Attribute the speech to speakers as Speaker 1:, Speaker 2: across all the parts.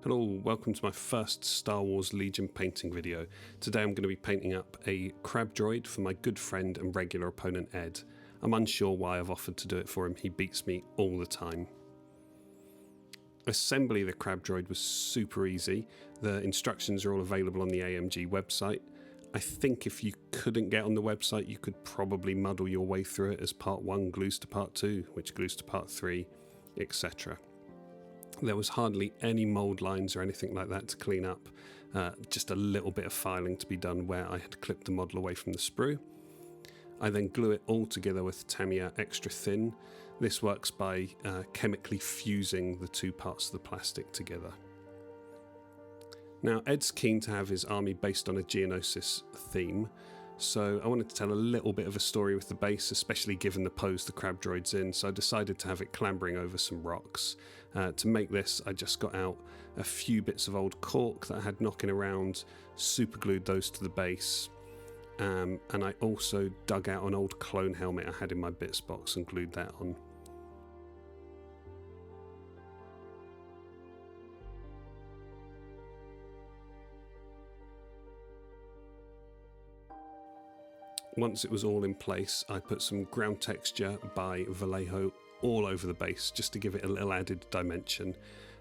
Speaker 1: Hello, welcome to my first Star Wars Legion painting video. Today I'm going to be painting up a crab droid for my good friend and regular opponent Ed. I'm unsure why I've offered to do it for him, he beats me all the time. Assembly of the crab droid was super easy. The instructions are all available on the AMG website. I think if you couldn't get on the website you could probably muddle your way through it as part 1 glues to part 2, which glues to part 3, etc. There was hardly any mould lines or anything like that to clean up, just a little bit of filing to be done where I had clipped the model away from the sprue. I then glue it all together with Tamiya Ultra Thin. This works by chemically fusing the two parts of the plastic together. Now Ed's keen to have his army based on a Geonosis theme, so I wanted to tell a little bit of a story with the base, especially given the pose the crab droid's in, so I decided to have it clambering over some rocks. To make this I just got out a few bits of old cork that I had knocking around, super glued those to the base, and I also dug out an old clone helmet I had in my bits box and glued that on. Once it was all in place, I put some ground texture by Vallejo all over the base just to give it a little added dimension.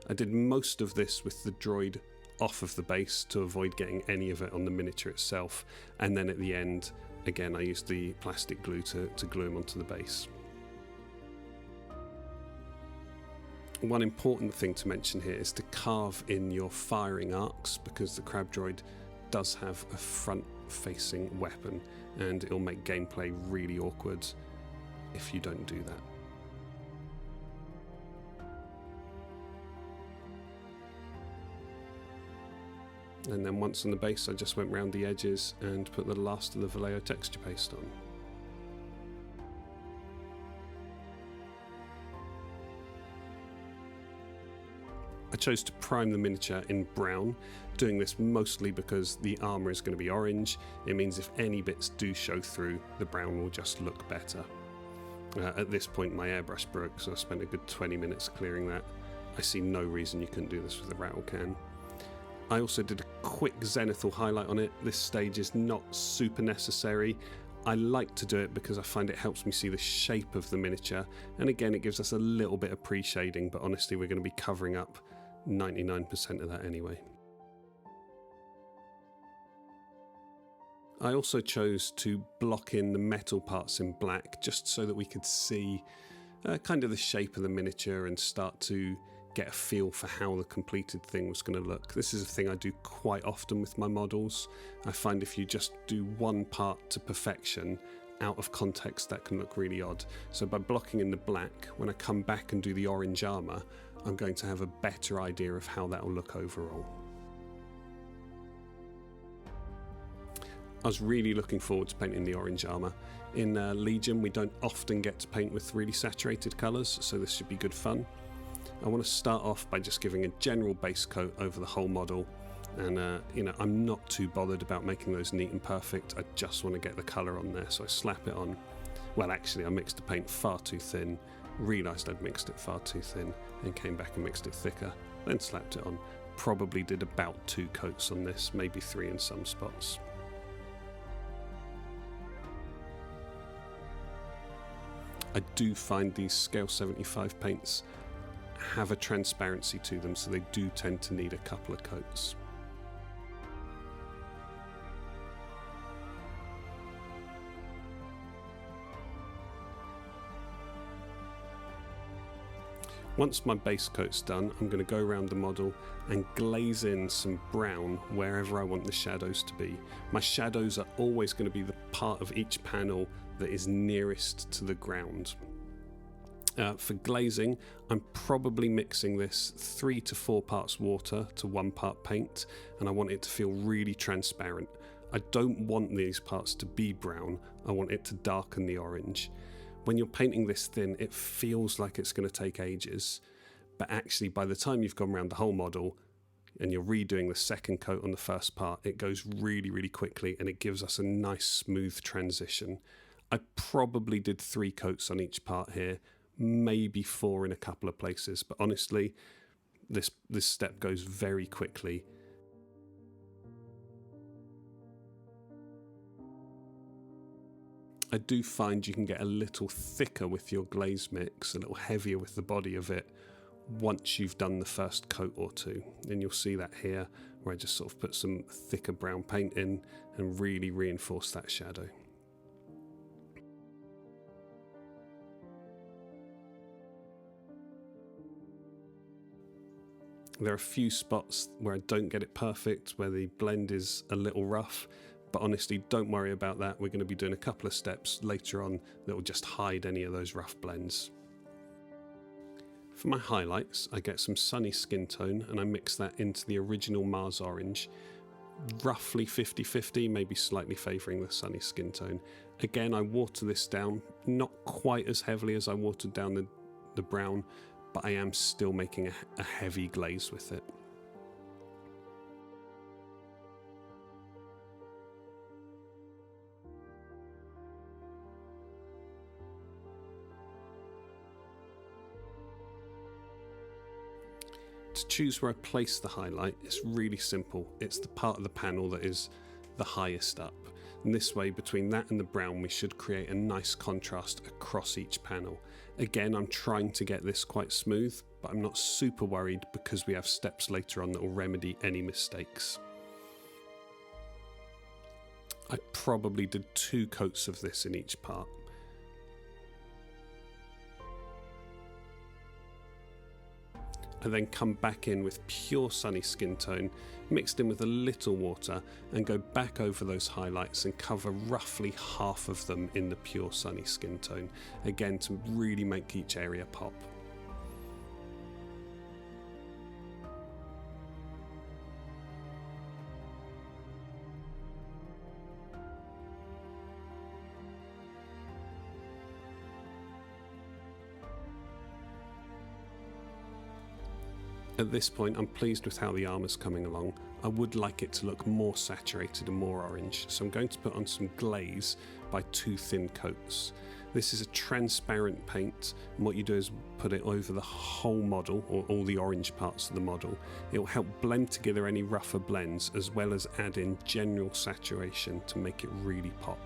Speaker 1: I did most of this with the droid off of the base to avoid getting any of it on the miniature itself, and then at the end, again, I used the plastic glue to glue him onto the base. One important thing to mention here is to carve in your firing arcs, because the crab droid does have a front-facing weapon and it'll make gameplay really awkward if you don't do that. And then once on the base I just went round the edges and put the last of the Vallejo texture paste on. I chose to prime the miniature in brown, doing this mostly because the armour is going to be orange. It means if any bits do show through, the brown will just look better. At this point my airbrush broke, so I spent a good 20 minutes clearing that. I see no reason you couldn't do this with a rattle can. I also did a quick zenithal highlight on it. This stage is not super necessary. I like to do it because I find it helps me see the shape of the miniature, and again it gives us a little bit of pre-shading, but honestly we're going to be covering up 99% of that anyway. I also chose to block in the metal parts in black just so that we could see kind of the shape of the miniature and start to get a feel for how the completed thing was going to look. This is a thing I do quite often with my models. I find if you just do one part to perfection, out of context that can look really odd. So by blocking in the black, when I come back and do the orange armour, I'm going to have a better idea of how that will look overall. I was really looking forward to painting the orange armour. In Legion we don't often get to paint with really saturated colours, so this should be good fun. I want to start off by just giving a general base coat over the whole model, and I'm not too bothered about making those neat and perfect. I just want to get the colour on there, so I slap it on. Well, actually I mixed the paint far too thin, realised I'd mixed it far too thin, and came back and mixed it thicker, then slapped it on. Probably did about 2 coats on this, maybe 3 in some spots. I do find these scale 75 paints have a transparency to them, so they do tend to need a couple of coats. Once my base coat's done, I'm going to go around the model and glaze in some brown wherever I want the shadows to be. My shadows are always going to be the part of each panel that is nearest to the ground. For glazing, I'm probably mixing this 3 to 4 parts water to 1 part paint, and I want it to feel really transparent. I don't want these parts to be brown, I want it to darken the orange. When you're painting this thin, it feels like it's going to take ages, but actually by the time you've gone around the whole model and you're redoing the second coat on the first part, it goes really, really quickly and it gives us a nice smooth transition. I probably did 3 coats on each part here, maybe 4 in a couple of places, but honestly this step goes very quickly. I do find you can get a little thicker with your glaze mix, a little heavier with the body of it, once you've done the first coat or two. And you'll see that here, where I just sort of put some thicker brown paint in and really reinforce that shadow. There are a few spots where I don't get it perfect, where the blend is a little rough, but honestly, don't worry about that. We're going to be doing a couple of steps later on that will just hide any of those rough blends. For my highlights, I get some sunny skin tone and I mix that into the original Mars orange, roughly 50-50, maybe slightly favouring the sunny skin tone. Again, I water this down, not quite as heavily as I watered down the brown, but I am still making a heavy glaze with it. To choose where I place the highlight, it's really simple. It's the part of the panel that is the highest up. And this way, between that and the brown, we should create a nice contrast across each panel. Again, I'm trying to get this quite smooth, but I'm not super worried because we have steps later on that will remedy any mistakes. I probably did 2 coats of this in each part. I then come back in with pure sunny skin tone, mixed in with a little water, and go back over those highlights and cover roughly half of them in the pure sunny skin tone, again to really make each area pop. At this point, I'm pleased with how the armour's coming along. I would like it to look more saturated and more orange, so I'm going to put on some glaze by 2 thin coats. This is a transparent paint, and what you do is put it over the whole model, or all the orange parts of the model. It will help blend together any rougher blends, as well as add in general saturation to make it really pop.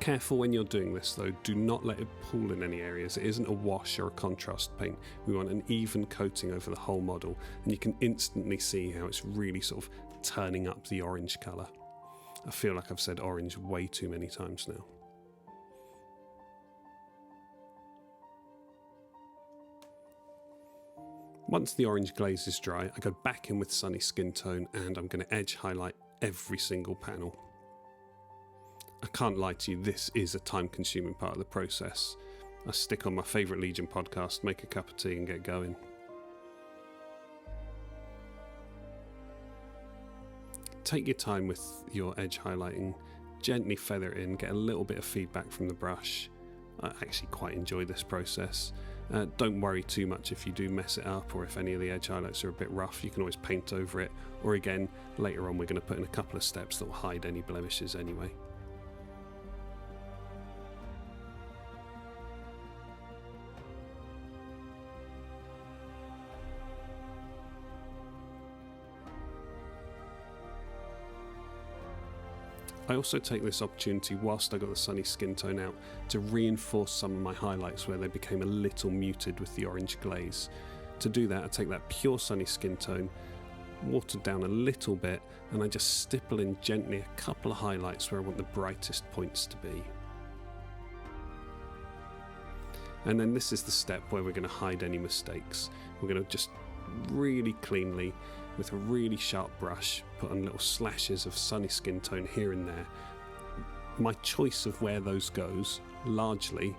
Speaker 1: Careful when you're doing this though, do not let it pool in any areas. It isn't a wash or a contrast paint. We want an even coating over the whole model, and you can instantly see how it's really sort of turning up the orange colour. I feel like I've said orange way too many times now. Once the orange glaze is dry, I go back in with sunny skin tone and I'm going to edge highlight every single panel. I can't lie to you, this is a time-consuming part of the process. I stick on my favourite Legion podcast, make a cup of tea and get going. Take your time with your edge highlighting, gently feather it in, get a little bit of feedback from the brush. I actually quite enjoy this process. Don't worry too much if you do mess it up or if any of the edge highlights are a bit rough. You can always paint over it, or again, later on we're going to put in a couple of steps that will hide any blemishes anyway. I also take this opportunity, whilst I got the sunny skin tone out, to reinforce some of my highlights where they became a little muted with the orange glaze. To do that, I take that pure sunny skin tone, watered down a little bit, and I just stipple in gently a couple of highlights where I want the brightest points to be. And then this is the step where we're going to hide any mistakes. We're going to just really cleanly, with a really sharp brush, put on little slashes of sunny skin tone here and there. My choice of where those goes, largely,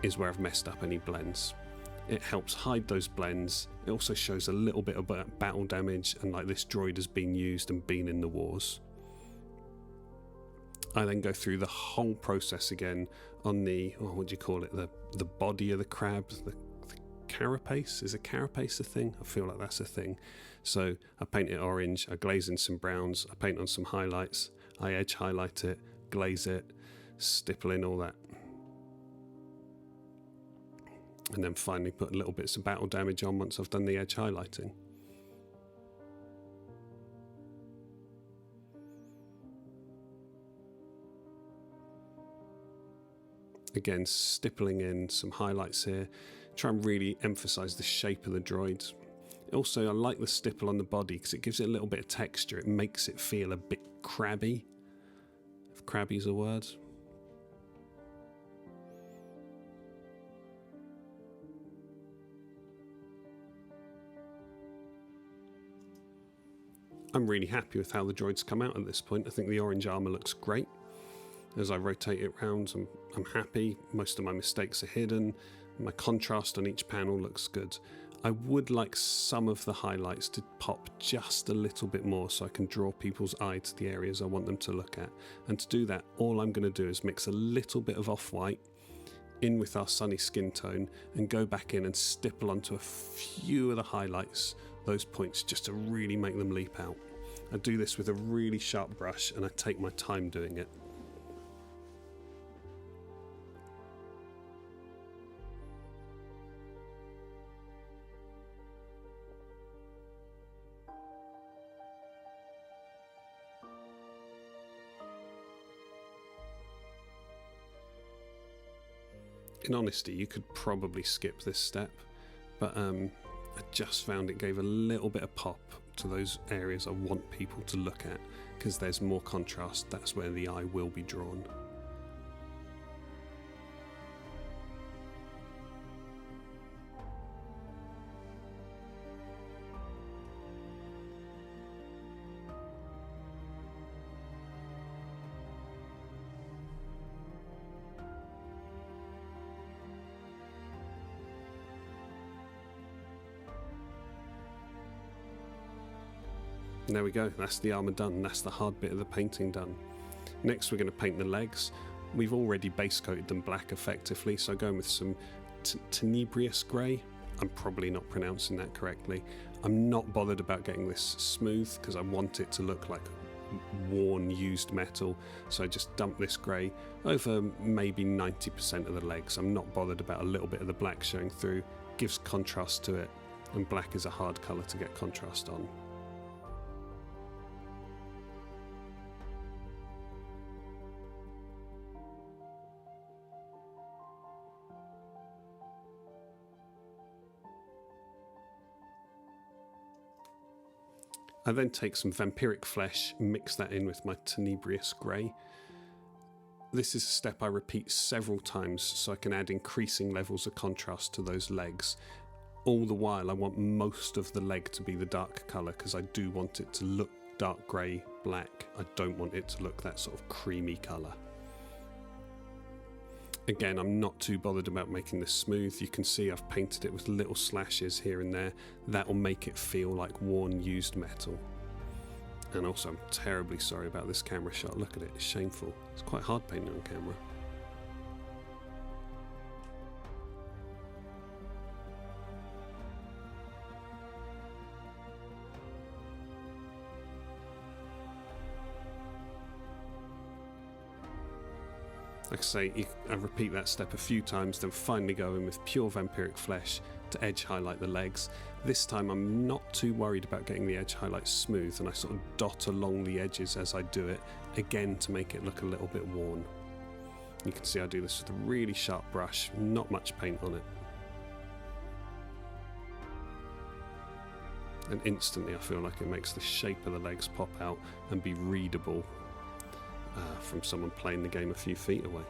Speaker 1: is where I've messed up any blends. It helps hide those blends. It also shows a little bit of battle damage and like this droid has been used and been in the wars. I then go through the whole process again on the, what do you call it, the body of the crab, the carapace. Is a carapace a thing? I feel like that's a thing. So I paint it orange, I glaze in some browns, I paint on some highlights, I edge highlight it, glaze it, stipple in all that. And then finally put little bits of battle damage on once I've done the edge highlighting. Again, stippling in some highlights here. Try and really emphasise the shape of the droid. Also, I like the stipple on the body because it gives it a little bit of texture. It makes it feel a bit crabby, if crabby's a word. I'm really happy with how the droid's come out at this point. I think the orange armour looks great. As I rotate it round, I'm happy. Most of my mistakes are hidden. My contrast on each panel looks good. I would like some of the highlights to pop just a little bit more so I can draw people's eye to the areas I want them to look at. And to do that, all I'm going to do is mix a little bit of off-white in with our sunny skin tone and go back in and stipple onto a few of the highlights, those points, just to really make them leap out. I do this with a really sharp brush and I take my time doing it. In honesty, you could probably skip this step, but I just found it gave a little bit of pop to those areas I want people to look at, because there's more contrast. That's where the eye will be drawn. And there we go, that's the armour done, that's the hard bit of the painting done. Next we're going to paint the legs. We've already base coated them black effectively, so going with some Tenebrous grey. I'm probably not pronouncing that correctly. I'm not bothered about getting this smooth because I want it to look like worn, used metal, so I just dump this grey over maybe 90% of the legs. I'm not bothered about a little bit of the black showing through, gives contrast to it, and black is a hard colour to get contrast on. I then take some Vampiric flesh, mix that in with my Tenebrous grey. This is a step I repeat several times so I can add increasing levels of contrast to those legs. All the while I want most of the leg to be the dark colour because I do want it to look dark grey, black. I don't want it to look that sort of creamy colour. Again, I'm not too bothered about making this smooth. You can see I've painted it with little slashes here and there. That will make it feel like worn, used metal. And also, I'm terribly sorry about this camera shot. Look at it, it's shameful. It's quite hard painting on camera. Like I say, I repeat that step a few times, then finally go in with pure Vampiric flesh to edge highlight the legs. This time I'm not too worried about getting the edge highlights smooth, and I sort of dot along the edges as I do it, again to make it look a little bit worn. You can see I do this with a really sharp brush, not much paint on it. And instantly I feel like it makes the shape of the legs pop out and be readable from someone playing the game a few feet away.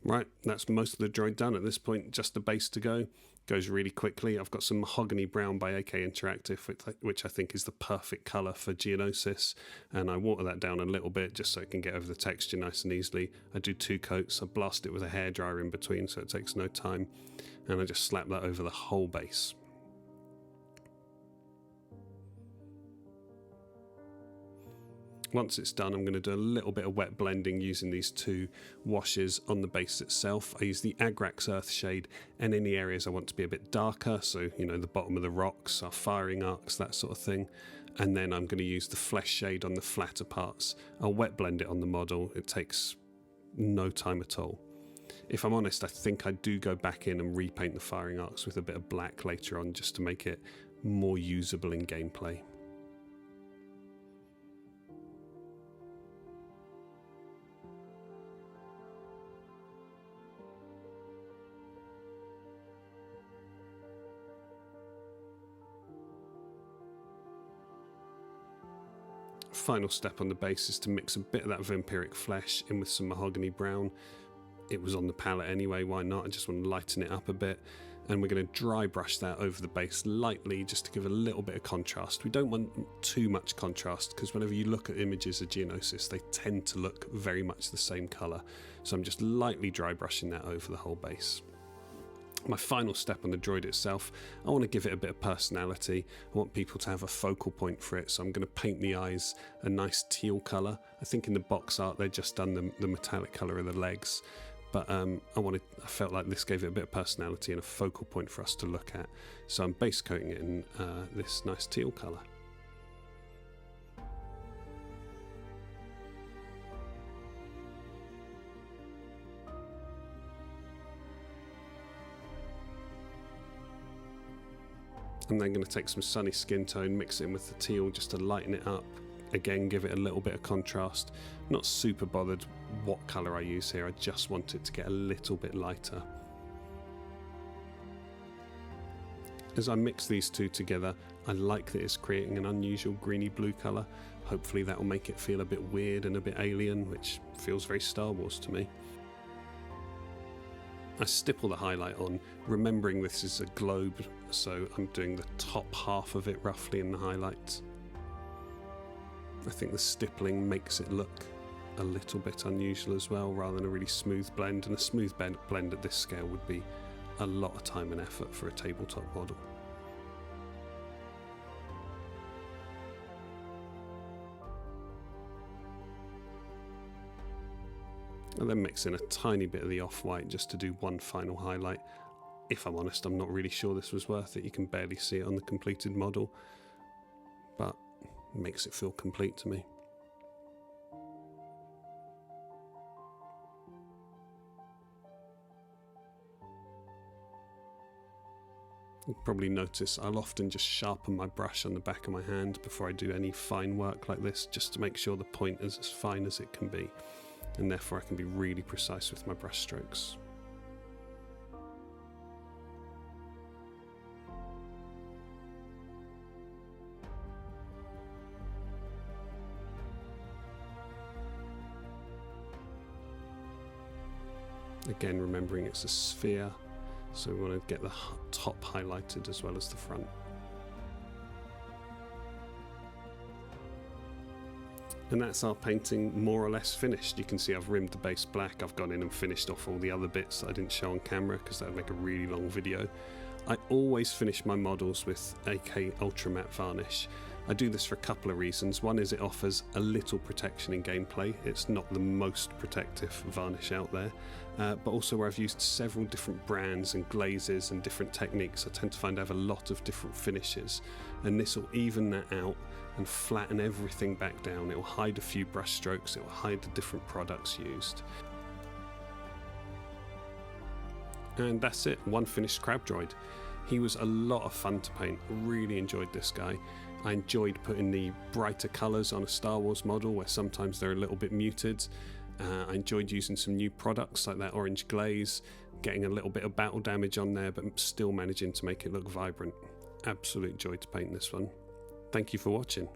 Speaker 1: Right, that's most of the droid done at this point, just the base to go. Goes really quickly. I've got some Mahogany Brown by AK Interactive, which I think is the perfect colour for Geonosis, and I water that down a little bit just so it can get over the texture nice and easily. I do 2 coats, I blast it with a hairdryer in between so it takes no time, and I just slap that over the whole base. Once it's done, I'm going to do a little bit of wet blending using these 2 washes on the base itself. I use the Agrax Earthshade, and in the areas I want to be a bit darker, so you know, the bottom of the rocks, our firing arcs, that sort of thing. And then I'm going to use the Flesshade on the flatter parts. I'll wet blend it on the model. It takes no time at all. If I'm honest, I think I do go back in and repaint the firing arcs with a bit of black later on just to make it more usable in gameplay. Final step on the base is to mix a bit of that Vampiric flesh in with some Mahogany Brown. It was on the palette anyway, why not? I just want to lighten it up a bit. And we're going to dry brush that over the base lightly just to give a little bit of contrast. We don't want too much contrast because whenever you look at images of Geonosis, they tend to look very much the same colour. So I'm just lightly dry brushing that over the whole base. My final step on the droid itself, I want to give it a bit of personality. I want people to have a focal point for it, so I'm going to paint the eyes a nice teal colour. I think in the box art they've just done the metallic colour of the legs, but I felt like this gave it a bit of personality and a focal point for us to look at. So I'm base coating it in this nice teal colour. I'm then going to take some sunny skin tone, mix it in with the teal just to lighten it up. Again, give it a little bit of contrast. Not super bothered what colour I use here, I just want it to get a little bit lighter. As I mix these 2 together, I like that it's creating an unusual greeny blue colour. Hopefully that will make it feel a bit weird and a bit alien, which feels very Star Wars to me. I stipple the highlight on, remembering this is a globe, so I'm doing the top half of it roughly in the highlights. I think the stippling makes it look a little bit unusual as well, rather than a really smooth blend, and a smooth blend at this scale would be a lot of time and effort for a tabletop model. And then mix in a tiny bit of the off-white just to do one final highlight. If I'm honest, I'm not really sure this was worth it. You can barely see it on the completed model, but it makes it feel complete to me. You'll probably notice I'll often just sharpen my brush on the back of my hand before I do any fine work like this, just to make sure the point is as fine as it can be, and therefore I can be really precise with my brush strokes. Again, remembering it's a sphere, so we want to get the top highlighted as well as the front. And that's our painting more or less finished. You can see I've rimmed the base black. I've gone in and finished off all the other bits that I didn't show on camera because that would make a really long video. I always finish my models with AK Ultra Matte Varnish. I do this for a couple of reasons. One is it offers a little protection in gameplay. It's not the most protective varnish out there, but also where I've used several different brands and glazes and different techniques, I tend to find I have a lot of different finishes, and this will even that out and flatten everything back down. It will hide a few brush strokes, it will hide the different products used. And that's it, one finished Crab Droid. He was a lot of fun to paint, really enjoyed this guy. I enjoyed putting the brighter colours on a Star Wars model where sometimes they're a little bit muted. I enjoyed using some new products like that orange glaze, getting a little bit of battle damage on there but still managing to make it look vibrant. Absolute joy to paint this one. Thank you for watching.